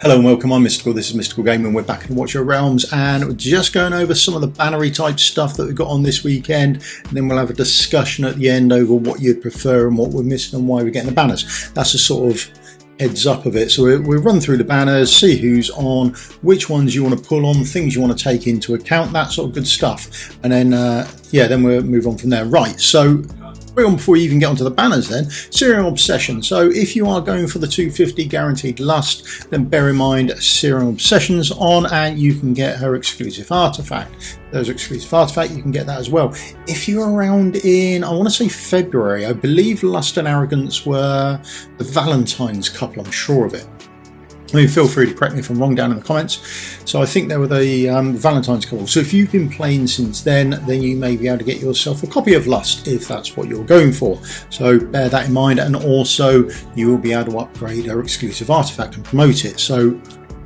Hello and welcome, I'm Mystical, this is Mystical Gaming, we're back in Watch Your Realms and we're just going over some of the bannery type stuff that we've got on this weekend, and then we'll have a discussion at the end over what you'd prefer and what we're missing and why we're getting the banners. That's a sort of heads up of it. So we'll run through the banners, see who's on, which ones you want to pull on, things you want to take into account, that sort of good stuff, and then then we'll move on from there. Right, so before you even get onto the banners then, Serial Obsession. So if you are going for the 250 guaranteed lust, then bear in mind Serial Obsession's on and you can get her exclusive artifact. There's exclusive artifact, you can get that as well. If you're around in, I want to say February, I believe Lust and Arrogance were the Valentine's couple, I'm sure of it. I mean, feel free to correct me if I'm wrong down in the comments. So I think they were the Valentine's couple. So if you've been playing since then you may be able to get yourself a copy of Lust if that's what you're going for. So bear that in mind, and also you will be able to upgrade her exclusive artifact and promote it. So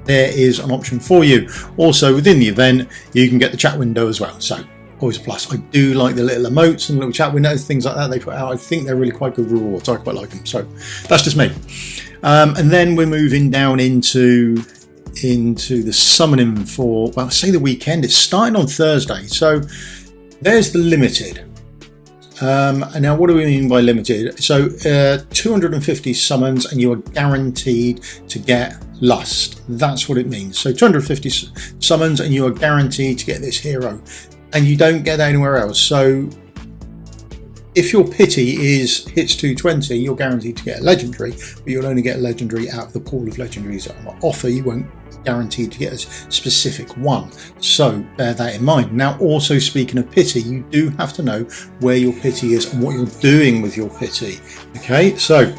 there is an option for you. Also within the event, you can get the chat window as well. So always a plus. I do like the little emotes and little chat windows, things like that they put out. I think they're really quite good rewards. I quite like them. So that's just me. And then we're moving down into the summoning for, well, say the weekend. It's starting on Thursday. So there's the limited. And now what do we mean by limited? So 250 summons and you are guaranteed to get Lust. That's what it means. So 250 summons and you are guaranteed to get this hero. And you don't get that anywhere else. So if your pity hits 220, you're guaranteed to get a legendary, but you'll only get a legendary out of the pool of legendaries that are on offer. You won't be guaranteed to get a specific one. So bear that in mind. Now, also speaking of pity, you do have to know where your pity is and what you're doing with your pity. Okay, so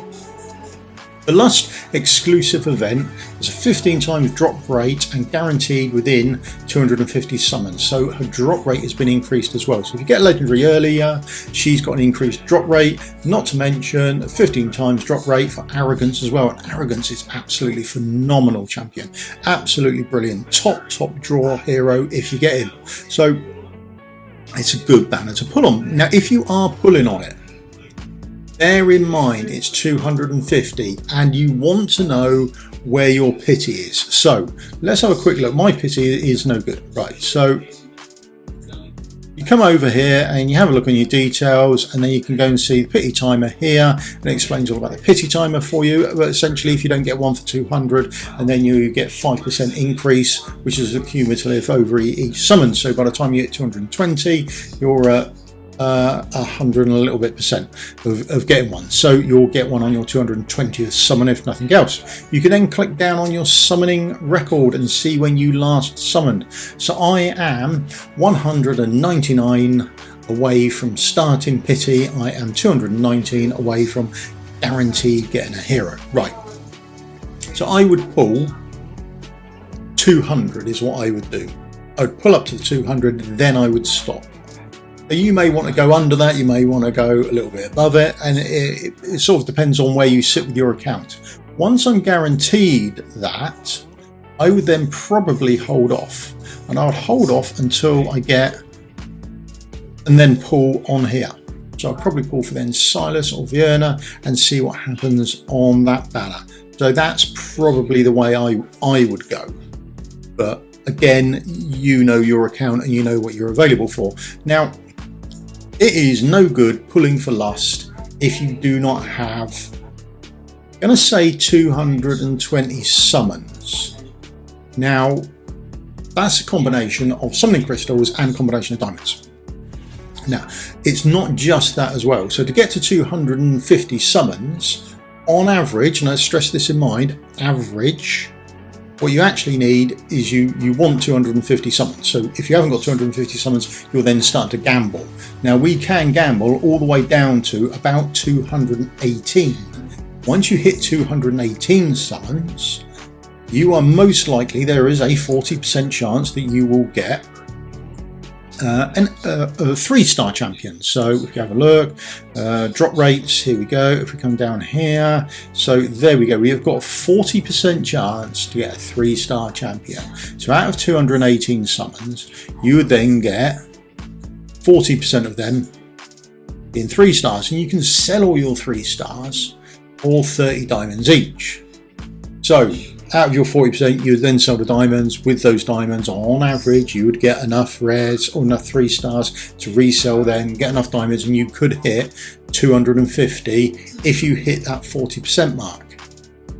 the Lust exclusive event is a 15 times drop rate and guaranteed within 250 summons. So her drop rate has been increased as well. So if you get a legendary earlier, she's got an increased drop rate, not to mention a 15 times drop rate for Arrogance as well. And Arrogance is absolutely phenomenal champion. Absolutely brilliant. Top draw hero if you get him. So it's a good banner to pull on. Now, if you are pulling on it, bear in mind it's 250 and you want to know where your pity is. So let's have a quick look. My pity is no good. Right, so you come over here and you have a look on your details, and then you can go and see the pity timer here, and it explains all about the pity timer for you. But essentially, if you don't get one for 200, and then you get 5% increase, which is a cumulative over each summon. So by the time you get 220, you're at 100 and a little bit percent of getting one. So you'll get one on your 220th summon if nothing else. You can then click down on your summoning record and see when you last summoned. So I am 199 away from starting pity. I am 219 away from guaranteed getting a hero. Right, so I would pull 200 is what I would do. I would pull up to 200, then I would stop. You may want to go under that, you may want to go a little bit above it, and it sort of depends on where you sit with your account. Once I'm guaranteed that, I would then probably hold off, and I would hold off until I get, and then pull on here. So I'll probably pull for then Silas or Vierna and see what happens on that banner. So that's probably the way I would go. But again, you know your account and you know what you're available for. Now, it is no good pulling for Lust if you do not have, I'm going to say 220 summons. Now, that's a combination of summoning crystals and combination of diamonds. Now, it's not just that as well. So to get to 250 summons, on average, and I stress this in mind, average, what you actually need is you want 250 summons. So if you haven't got 250 summons, you'll then start to gamble. Now we can gamble all the way down to about 218. Once you hit 218 summons, you are most likely, there is a 40% chance that you will get a 3-star champion. So if you have a look, drop rates, here we go. If we come down here, so there we go, we have got a 40% chance to get a 3-star champion. So out of 218 summons, you would then get 40% of them in 3 stars, and you can sell all your 3 stars for 30 diamonds each. So out of your 40%, you would then sell the diamonds. With those diamonds, on average, you would get enough rares or enough 3 stars to resell them, get enough diamonds, and you could hit 250 if you hit that 40% mark.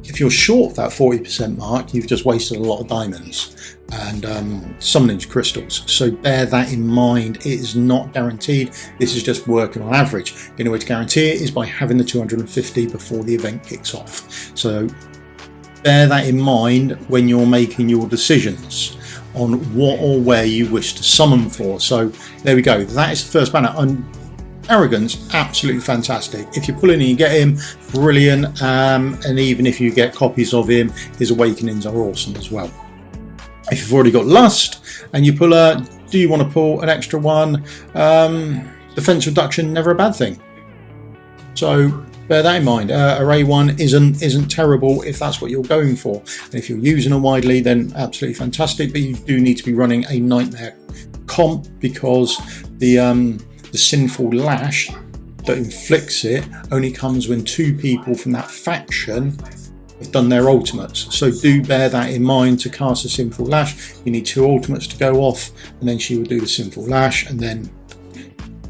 If you're short of that 40% mark, you've just wasted a lot of diamonds and summoning crystals. So bear that in mind. It is not guaranteed. This is just working on average. The only way to guarantee it is by having the 250 before the event kicks off. So bear that in mind when you're making your decisions on what or where you wish to summon for. So there we go. That is the first banner. Arrogance, absolutely fantastic. If you pull in and you get him, brilliant. And even if you get copies of him, his awakenings are awesome as well. If you've already got Lust and you pull do you want to pull an extra one? Defense reduction, never a bad thing. So bear that in mind. Array 1 isn't terrible if that's what you're going for. And if you're using it widely, then absolutely fantastic. But you do need to be running a nightmare comp, because the sinful lash that inflicts it only comes when 2 people from that faction have done their ultimates. So do bear that in mind. To cast a sinful lash, you need 2 ultimates to go off, and then she will do the sinful lash, and then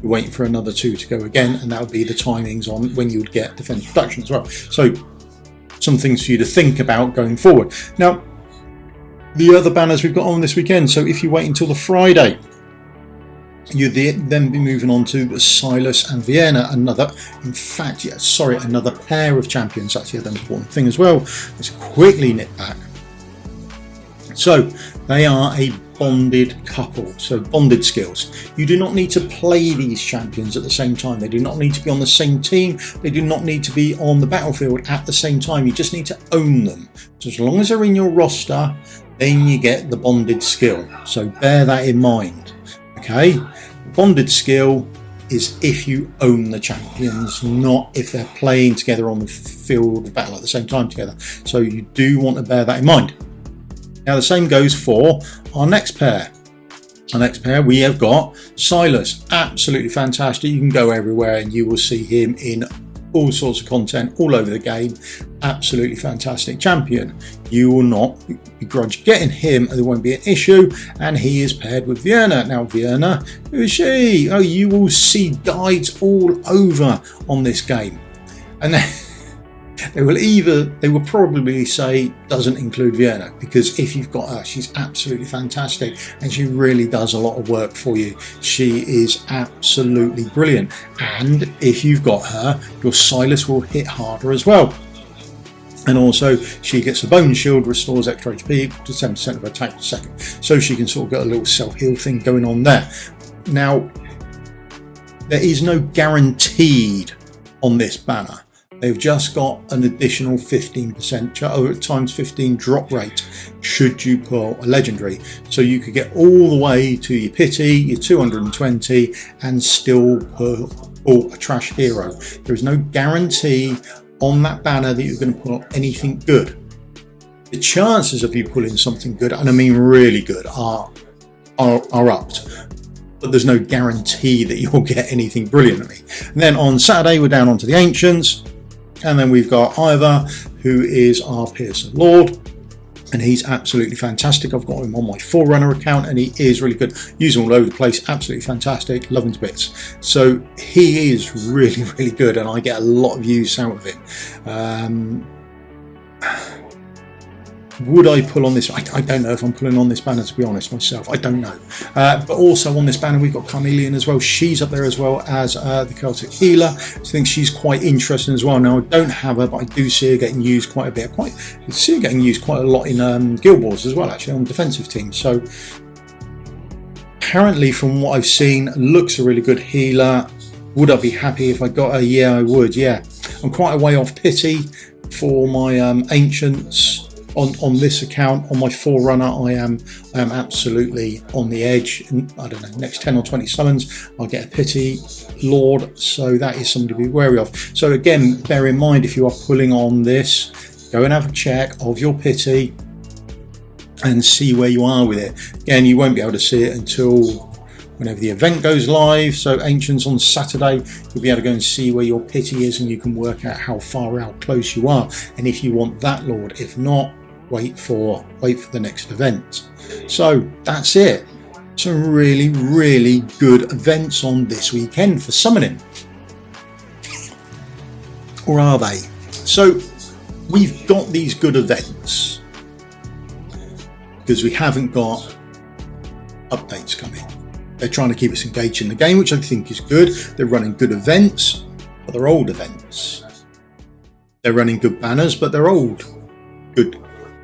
you're waiting for another 2 to go again, and that would be the timings on when you would get defense reduction as well. So some things for you to think about going forward. Now, the other banners we've got on this weekend, so if you wait until the Friday, you'd then be moving on to Silas and Vierna, another pair of champions. That's the other important thing as well. Let's quickly nip back. So they are a bonded couple, so bonded skills. You do not need to play these champions at the same time. They do not need to be on the same team. They do not need to be on the battlefield at the same time. You just need to own them. So as long as they're in your roster, then you get the bonded skill. So bear that in mind. Okay, bonded skill is if you own the champions, not if they're playing together on the field of battle at the same time together. So you do want to bear that in mind. Now the same goes for our next pair. Our next pair, we have got Silas, absolutely fantastic. You can go everywhere and you will see him in all sorts of content all over the game. Absolutely fantastic champion. You will not begrudge getting him, there won't be an issue. And he is paired with Vierna. Now Vierna, who is she? Oh, you will see guides all over on this game, and then they will probably say doesn't include Vierna, because if you've got her, she's absolutely fantastic and she really does a lot of work for you. She is absolutely brilliant, and if you've got her, your Silas will hit harder as well. And also she gets a bone shield, restores extra HP to 7% of attack per second, so she can sort of get a little self-heal thing going on there. Now there is no guaranteed on this banner. They've just got an additional 15% times 15 drop rate should you pull a legendary. So you could get all the way to your pity, your 220, and still pull a trash hero. There is no guarantee on that banner that you're going to pull anything good. The chances of you pulling something good, and I mean really good, are upped. But there's no guarantee that you'll get anything brilliantly. And then on Saturday, we're down onto the Ancients. And then we've got Iovar, who is our Piercer Lord, and he's absolutely fantastic. I've got him on my Forerunner account, and he is really good. Use him all over the place, absolutely fantastic, love him to bits. So he is really, really good, and I get a lot of use out of him. Would I pull on this? I don't know if I'm pulling on this banner, to be honest myself. I don't know. But also on this banner, we've got Carnelian as well. She's up there as well as the Celtic Healer. I think she's quite interesting as well. Now, I don't have her, but I do see her getting used quite a bit. I see her getting used quite a lot in Guild Wars as well, actually, on defensive teams. So apparently, from what I've seen, looks a really good healer. Would I be happy if I got her? Yeah, I would, yeah. I'm quite a way off pity for my Ancients. On this account, on my Forerunner, I am absolutely on the edge. I don't know, next 10 or 20 summons, I'll get a pity Lord, so that is something to be wary of. So again, bear in mind, if you are pulling on this, go and have a check of your pity and see where you are with it. Again, you won't be able to see it until whenever the event goes live. So Ancients on Saturday, you'll be able to go and see where your pity is, and you can work out how far out close you are, and if you want that Lord. If not, wait for the next event. So that's it. Some really good events on this weekend for summoning. Or are they? So we've got these good events because we haven't got updates coming. They're trying to keep us engaged in the game, which I think is good. They're running good events, but they're old events. They're running good banners, but they're old good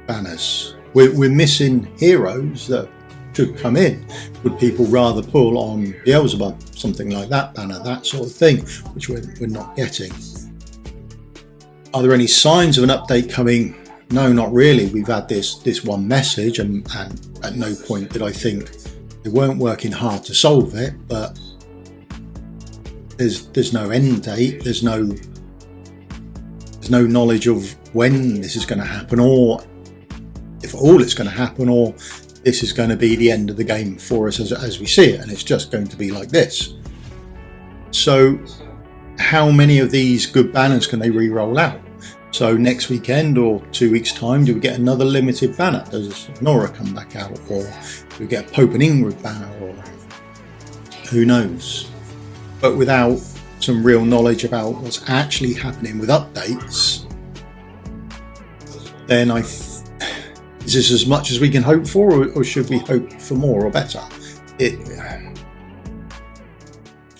banners. We're missing heroes that should come in. Would people rather pull on Beelzebub, something like that banner, that sort of thing, which we're not getting? Are there any signs of an update coming? No, not really. We've had this one message, and at no point did I think they weren't working hard to solve it. But there's no end date. There's no knowledge of when this is going to happen, or if at all it's going to happen, or this is going to be the end of the game for us as we see it, and it's just going to be like this. So how many of these good banners can they re-roll out? So next weekend or 2 weeks time, do we get another limited banner? Does Nora come back out, or do we get a Pope and Ingrid banner, or who knows? But without some real knowledge about what's actually happening with updates, then is this as much as we can hope for, or should we hope for more or better?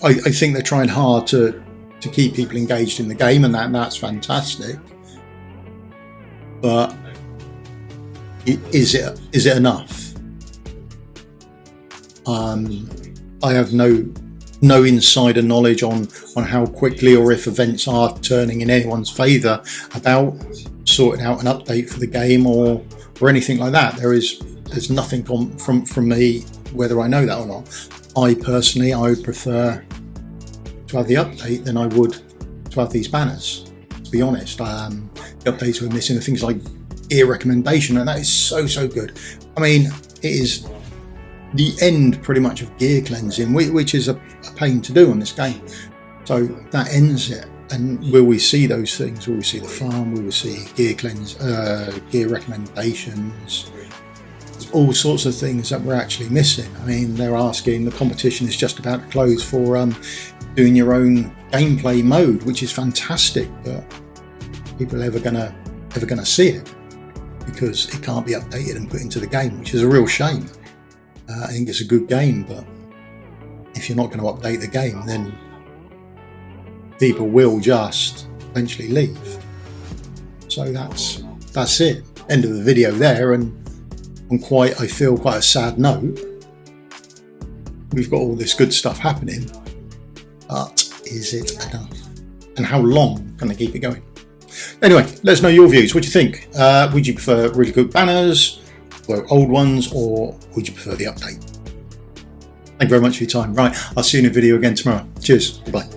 I think they're trying hard to keep people engaged in the game, and that's fantastic. But is it enough? I have no insider knowledge on how quickly or if events are turning in anyone's favour about sorting out an update for the game or anything like that. There's nothing from me whether I know that or not. I would prefer to have the update than I would to have these banners, to be honest. The updates we're missing are things like gear recommendation, and that is so good. I mean, it is the end pretty much of gear cleansing, which is a pain to do on this game. So that ends it. And will we see those things? Will we see the farm? Will we see gear recommendations? All sorts of things that we're actually missing. I mean, they're asking, the competition is just about to close for doing your own gameplay mode, which is fantastic, but people ever gonna see it because it can't be updated and put into the game, which is a real shame. I think it's a good game, but if you're not going to update the game, then people will just eventually leave. So that's it. End of the video there, and on I feel quite a sad note. We've got all this good stuff happening, but is it enough? And how long can they keep it going? Anyway, let us know your views. What do you think? Would you prefer really good banners, or old ones, or would you prefer the update? Thank you very much for your time. Right, I'll see you in a video again tomorrow. Cheers. Goodbye.